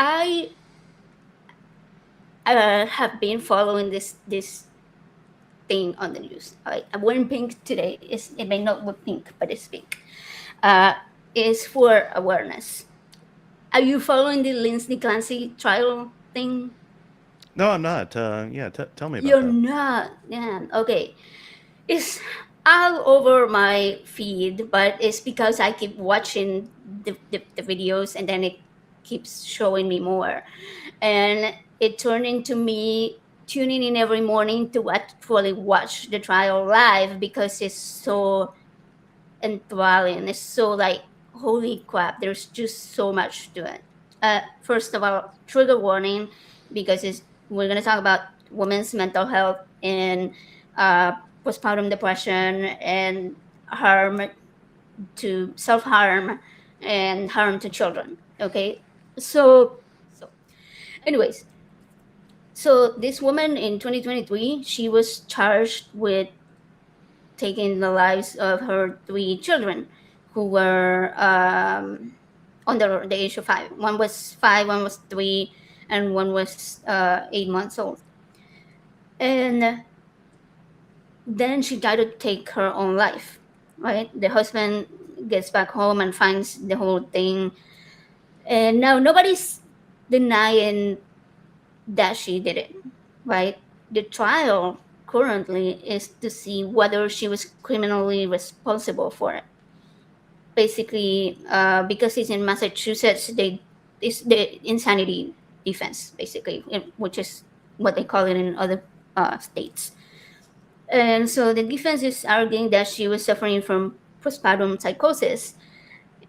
I have been following this thing on the news. I'm wearing pink today. It may not look pink, but it's pink. Uh, is for awareness. Are you following the Lindsay Clancy trial thing? No, I'm not. Yeah, tell me about You're that. not. Yeah. Okay. It's all over my feed, but it's because I keep watching the videos and then it keeps showing me more. And it turned into me tuning in every morning to actually watch the trial live because it's so enthralling. It's so like, holy crap, there's just so much to it. First of all, trigger warning, because we're going to talk about women's mental health and uh, postpartum depression and harm to self harm and harm to children. Okay, so anyways, so this woman in 2023, she was charged with taking the lives of her three children who were under the age of 5. One was 5, one was 3, and one was 8 months old. And then she tried to take her own life, right? The husband gets back home and finds the whole thing. And now nobody's denying that she did it, right? The trial currently is to see whether she was criminally responsible for it. Basically, because it's in Massachusetts, it's the insanity defense, basically, which is what they call it in other states. And so the defense is arguing that she was suffering from postpartum psychosis.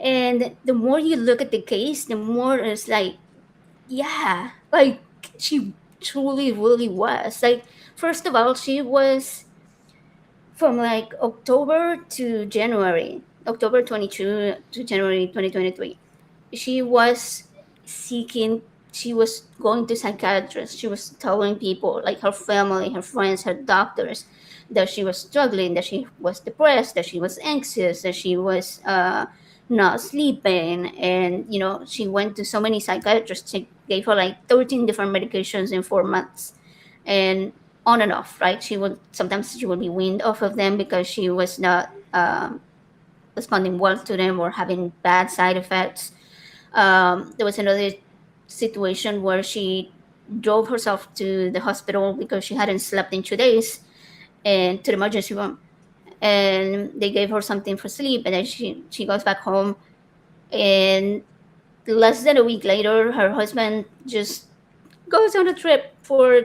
And the more you look at the case, the more it's like, yeah, like she truly, really was. Like, first of all, she was from like October to January, October 22 to January 2023. She was seeking, she was going to psychiatrists. She was telling people, like her family, her friends, her doctors, that she was struggling, that she was depressed, that she was anxious, that she was not sleeping. And, she went to so many psychiatrists. She gave her like 13 different medications in 4 months. And on and off, right? Sometimes she would be weaned off of them because she was not responding well to them or having bad side effects. There was another situation where she drove herself to the hospital because she hadn't slept in 2 days, and to the emergency room. And they gave her something for sleep, and then she goes back home. And less than a week later, her husband just goes on a trip for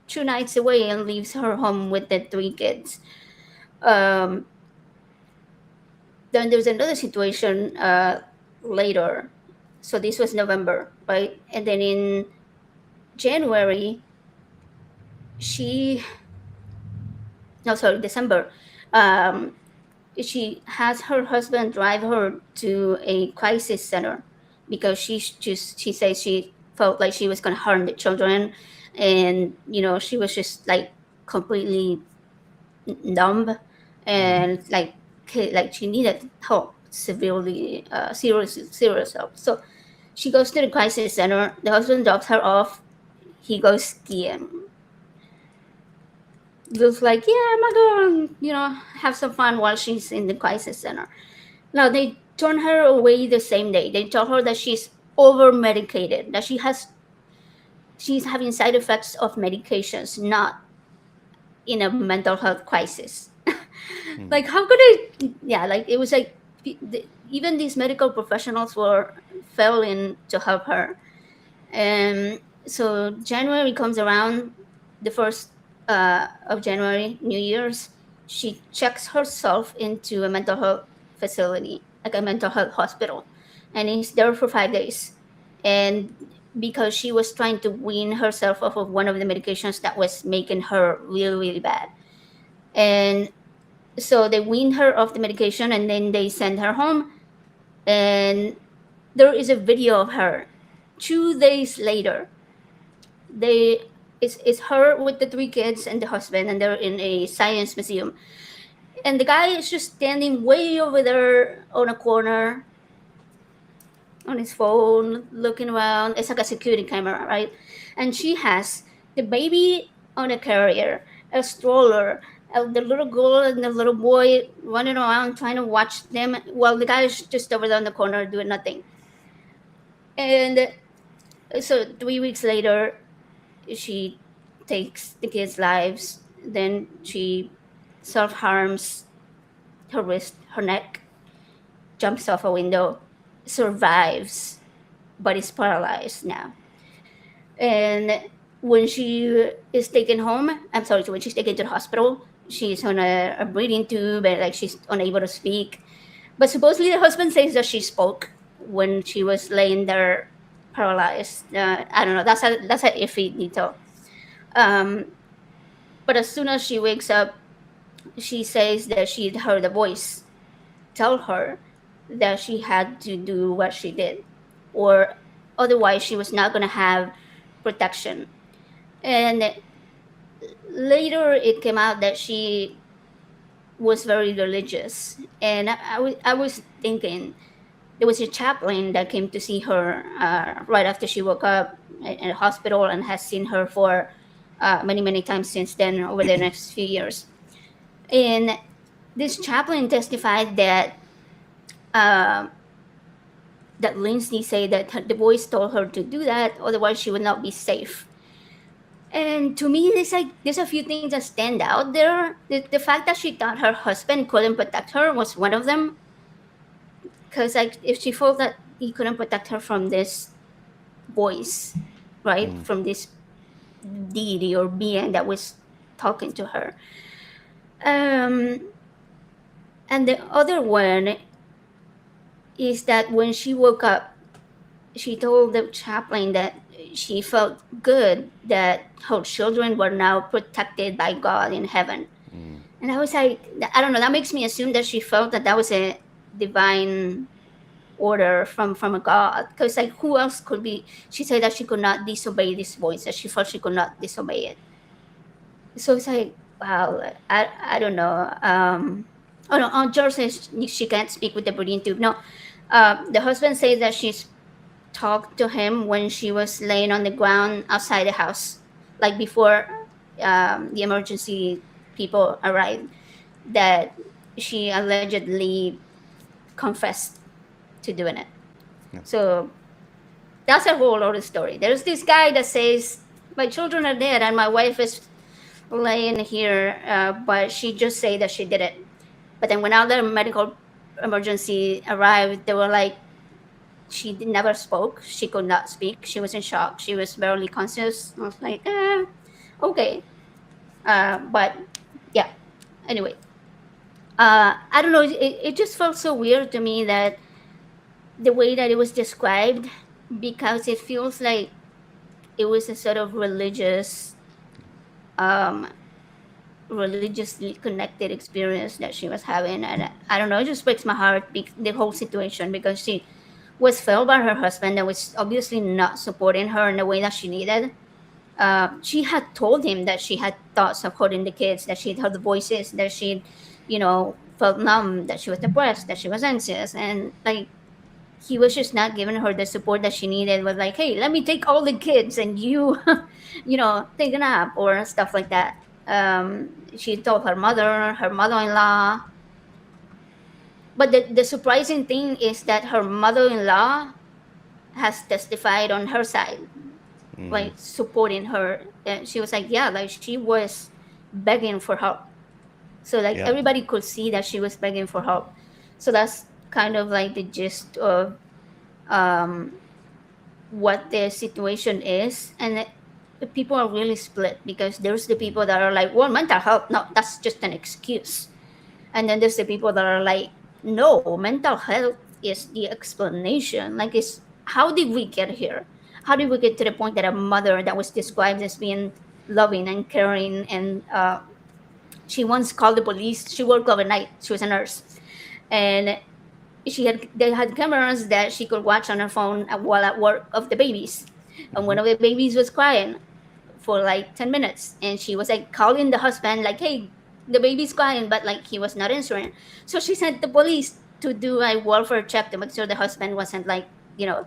2 nights away and leaves her home with the three kids. Um, then there's another situation later. So this was November, right? And then in January, she, no, sorry, December, um, she has her husband drive her to a crisis center because she says she felt like she was going to harm the children. And, she was just like completely numb, Hmm. and like she needed help, severely serious help. So she goes to the crisis center. The husband drops her off. He goes skiing. Looks like, yeah, I'm gonna have some fun while she's in the crisis center. Now they turn her away the same day. They tell her that she's over medicated, that she's having side effects of medications, not in a mental health crisis. Hmm. Like, how could I? Yeah, like it was like even these medical professionals were failing to help her. And so January comes around, the first of January, New Year's. She checks herself into a mental health facility, like a mental health hospital, and is there for 5 days. And because she was trying to wean herself off of one of the medications that was making her really, really bad. And so they wean her off the medication and then they send her home. And there is a video of her 2 days later. They it's her with the three kids and the husband, and they're in a science museum. And the guy is just standing way over there on a corner, on his phone, looking around. It's like a security camera, right? And she has the baby on a carrier, a stroller, the little girl and the little boy running around trying to watch them while the guy is just over there in the corner doing nothing. And so 3 weeks later, she takes the kids' lives. Then she self harms her wrist, her neck, jumps off a window, survives, but is paralyzed now. And when she is taken home, I'm sorry, so when she's taken to the hospital, she's on a breathing tube and like she's unable to speak. But supposedly the husband says that she spoke when she was laying there paralyzed. I don't know. That's a iffy detail. Um, but as soon as she wakes up, she says that she heard a voice tell her that she had to do what she did, or otherwise she was not going to have protection. And later it came out that she was very religious. And I was thinking, there was a chaplain that came to see her right after she woke up in a hospital and has seen her for many, many times since then over the next few years. And this chaplain testified uh, that Lindsay said that the boys told her to do that, otherwise she would not be safe. And to me, there's a few things that stand out there. The fact that she thought her husband couldn't protect her was one of them, because like if she felt that he couldn't protect her from this voice, right, Mm. from this deity or being that was talking to her. Um, and the other one is that when she woke up, she told the chaplain that she felt good that her children were now protected by God in heaven. Mm. And I was like, I don't know, that makes me assume that she felt that that was a divine order from a God. Because like, who else could be? She said that she could not disobey this voice, that she felt she could not disobey it. So it's like, wow, I don't know. Oh no, George says she can't speak with the breathing tube. No, the husband says that she's talked to him when she was laying on the ground outside the house, like before the emergency people arrived, that she allegedly confessed to doing it. Yeah. So that's a whole other story. There's this guy that says, my children are dead and my wife is laying here, but she just said that she did it. But then when other medical emergency arrived, they were like, she never spoke. She could not speak. She was in shock. She was barely conscious. I was like, okay. But yeah, anyway. I don't know. It just felt so weird to me that the way that it was described, because it feels like it was a sort of um, religiously connected experience that she was having, and I don't know. It just breaks my heart, the whole situation, because she was failed by her husband that was obviously not supporting her in the way that she needed. She had told him that she had thoughts of hurting the kids, that she'd heard the voices, that she, felt numb, that she was depressed, that she was anxious, and like he was just not giving her the support that she needed. Was like, hey, let me take all the kids and you, take a nap or stuff like that. She told her mother-in-law, but the surprising thing is that her mother-in-law has testified on her side, Mm-hmm. like supporting her. And she was like, yeah, like she was begging for help. So like Yeah. everybody could see that she was begging for help. So that's kind of like the gist of um, what the situation is. And the people are really split, because there's the people that are like, well, mental health, no, that's just an excuse. And then there's the people that are like, no, mental health is the explanation. Like, it's how did we get here? How did we get to the point that a mother that was described as being loving and caring, and she once called the police. She worked overnight. She was a nurse, and they had cameras that she could watch on her phone while at work of the babies. And Mm-hmm. one of the babies was crying for like 10 minutes, and she was like calling the husband like, hey, the baby's crying, but like he was not answering. So she sent the police to do a welfare check to make sure the husband wasn't like you know,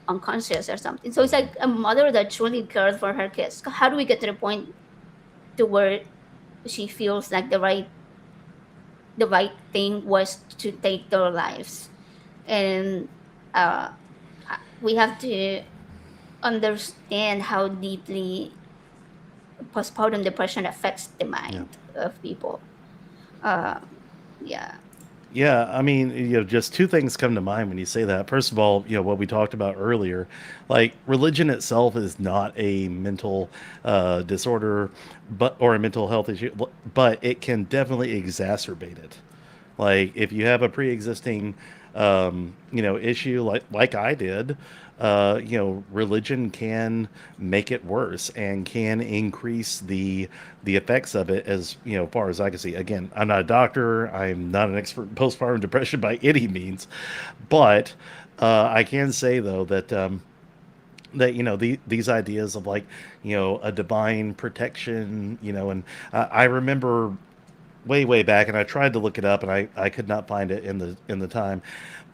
unconscious or something. So it's like a mother that truly cares for her kids. How do we get to the point to where she feels like the right thing was to take their lives? And uh, we have to understand how deeply postpartum depression affects the Yeah. mind of people. Uh, yeah. Yeah, I mean, just two things come to mind when you say that. First of all, what we talked about earlier, like religion itself is not a mental disorder, but or a mental health issue, but it can definitely exacerbate it. Like if you have a pre-existing, issue like I did, religion can make it worse and can increase the effects of it as far as I can see. Again, I'm not a doctor. I'm not an expert in postpartum depression by any means, but I can say though that these ideas of like a divine protection, and I remember way back, and I tried to look it up, and I could not find it in the time.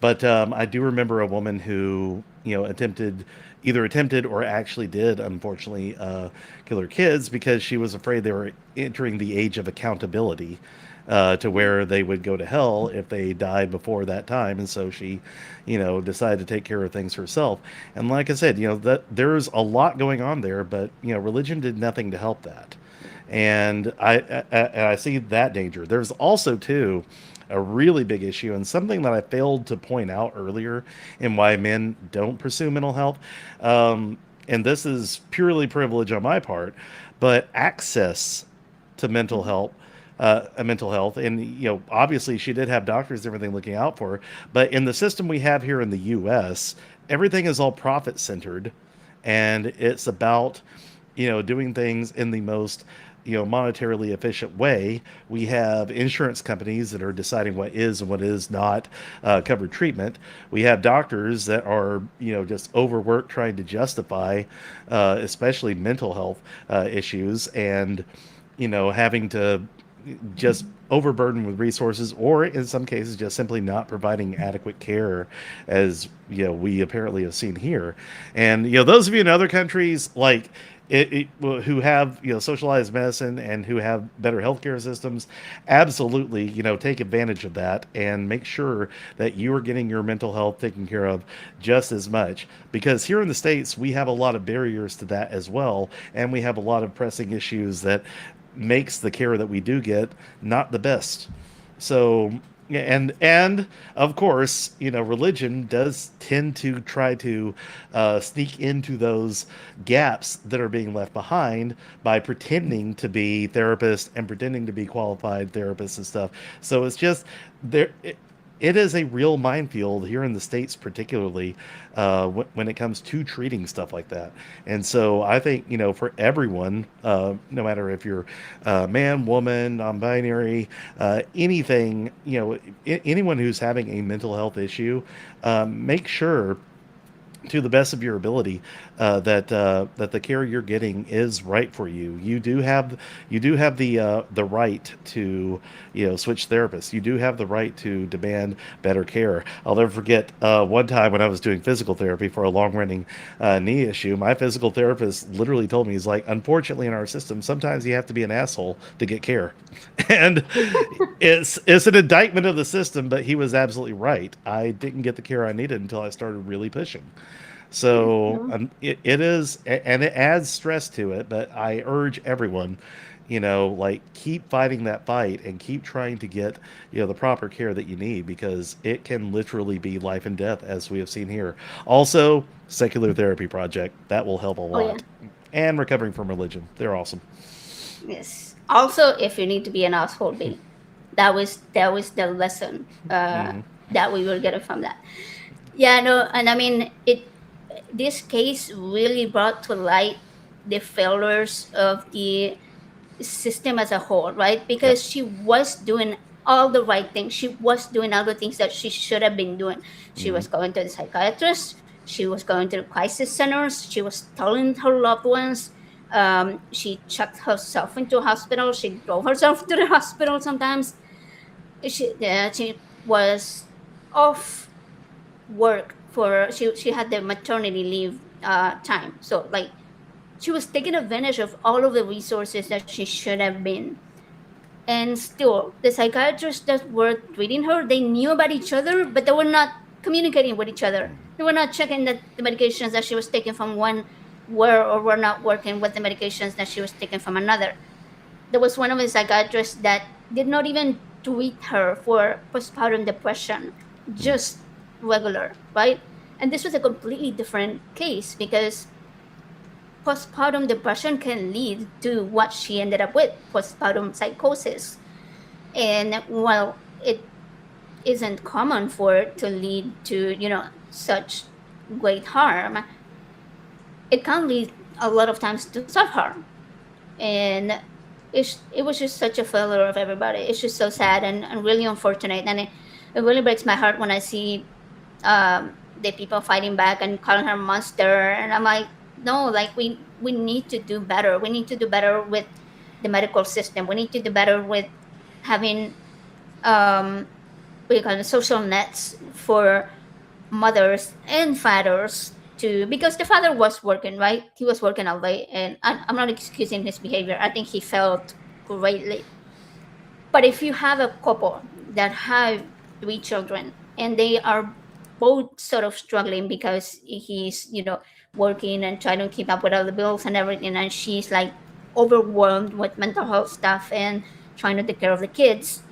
But I do remember a woman who either attempted or actually did, unfortunately, kill her kids because she was afraid they were entering the age of accountability. To where they would go to hell if they died before that time, and so she, decided to take care of things herself. And like I said, that there's a lot going on there, but religion did nothing to help that. And I see that danger. There's also too a really big issue and something that I failed to point out earlier in why men don't pursue mental health. And this is purely privilege on my part, but access to mental health, and obviously she did have doctors and everything looking out for her. But in the system we have here in the U.S., everything is all profit centered, and it's about doing things in the most monetarily efficient way. We have insurance companies that are deciding what is and what is not covered treatment. We have doctors that are just overworked trying to justify especially mental health issues, and having to just overburdened with resources, or in some cases just simply not providing adequate care, as we apparently have seen here. And those of you in other countries like who have socialized medicine and who have better healthcare systems, absolutely take advantage of that and make sure that you are getting your mental health taken care of just as much, because here in the States we have a lot of barriers to that as well, and we have a lot of pressing issues that makes the care that we do get not the best. So yeah, and of course, religion does tend to try to sneak into those gaps that are being left behind by pretending to be therapists and pretending to be qualified therapists and stuff. So it's just there. It is a real minefield here in the States, particularly when it comes to treating stuff like that. And so I think, for everyone, no matter if you're man, woman, non binary, anything, anyone who's having a mental health issue, make sure to the best of your ability that the care you're getting is right for you. You do have the right to switch therapists. You do have the right to demand better care. I'll never forget one time when I was doing physical therapy for a long running knee issue. My physical therapist literally told me, he's like, unfortunately in our system sometimes you have to be an asshole to get care. And it's an indictment of the system, but he was absolutely right. I didn't get the care I needed until I started really pushing. So Mhm. it is, and it adds stress to it. But I urge everyone, like keep fighting that fight and keep trying to get the proper care that you need, because it can literally be life and death, as we have seen here. Also, secular therapy project that will help a Oh yeah. lot, and recovering from religion. They're awesome. Yes. Also, if you need to be an asshole, be. That was the lesson Hmm. that we were getting from that. Yeah, no, and I mean it. This case really brought to light the failures of the system as a whole, right? Yep. Because she was doing all the right things. She was doing all the things that she should have been doing. She Hmm. was going to the psychiatrist. She was going to the crisis centers. She was telling her loved ones. She checked herself into a hospital. She drove herself to the hospital sometimes. She was off work for she had the maternity leave time. So like she was taking advantage of all of the resources that she should have been. And still, the psychiatrists that were treating her, they knew about each other, but they were not communicating with each other. They were not checking that the medications that she was taking from one were or were not working with the medications that she was taking from another. There was one of the psychiatrists that did not even treat her for postpartum depression, just regular, right? And this was a completely different case because postpartum depression can lead to what she ended up with, postpartum psychosis. And while it isn't common for it to lead to, such great harm, it can lead a lot of times to self harm. And it was just such a failure of everybody. It's just so sad and really unfortunate. And it really breaks my heart when I see the people fighting back and calling her monster. And I'm like, no, like we need to do better. We need to do better with the medical system. We need to do better with having what do you call it, social nets for mothers and fathers to, because the father was working, right? He was working all day, and I'm not excusing his behavior. I think he felt greatly. But if you have a couple that have three children and they are both sort of struggling because he's, working and trying to keep up with all the bills and everything, and she's like overwhelmed with mental health stuff and trying to take care of the kids,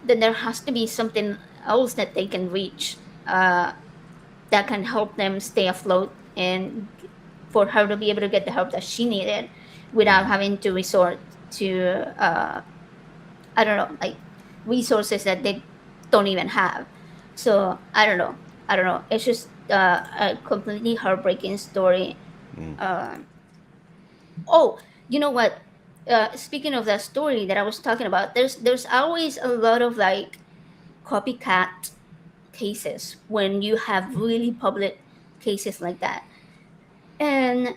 then there has to be something else that they can reach that can help them stay afloat and for her to be able to get the help that she needed without having to resort to I don't know, like resources that they don't even have. So I don't know. I don't know. It's just a completely heartbreaking story. Uh, oh, you know what? Speaking of that story that I was talking about, there's always a lot of like copycat cases when you have really public cases like that. And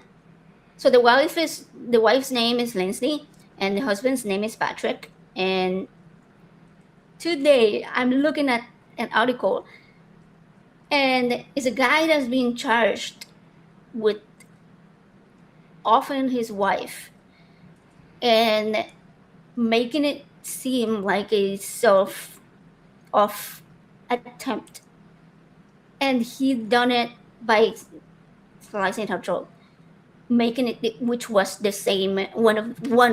so the wife's name is Lindsay and the husband's name is Patrick. And today I'm looking at an article and it's a guy that's being charged with offing his wife and making it seem like a self off attempt. And he done it by slicing her throat, making it, which was the same one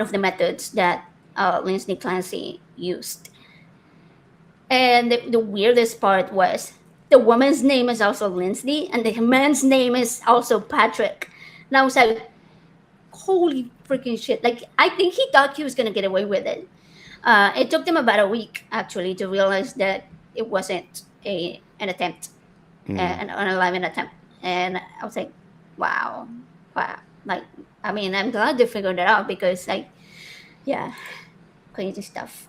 of the methods that Lindsay Clancy used. And the weirdest part was the woman's name is also Lindsay, and the man's name is also Patrick. And I was like, holy freaking shit! Like I think he thought he was gonna get away with it. It took them about a week actually to realize that it wasn't a an attempt, an unalive attempt. And I was like, wow, wow. Like, I mean, I'm glad they figured it out because, like, yeah, crazy stuff.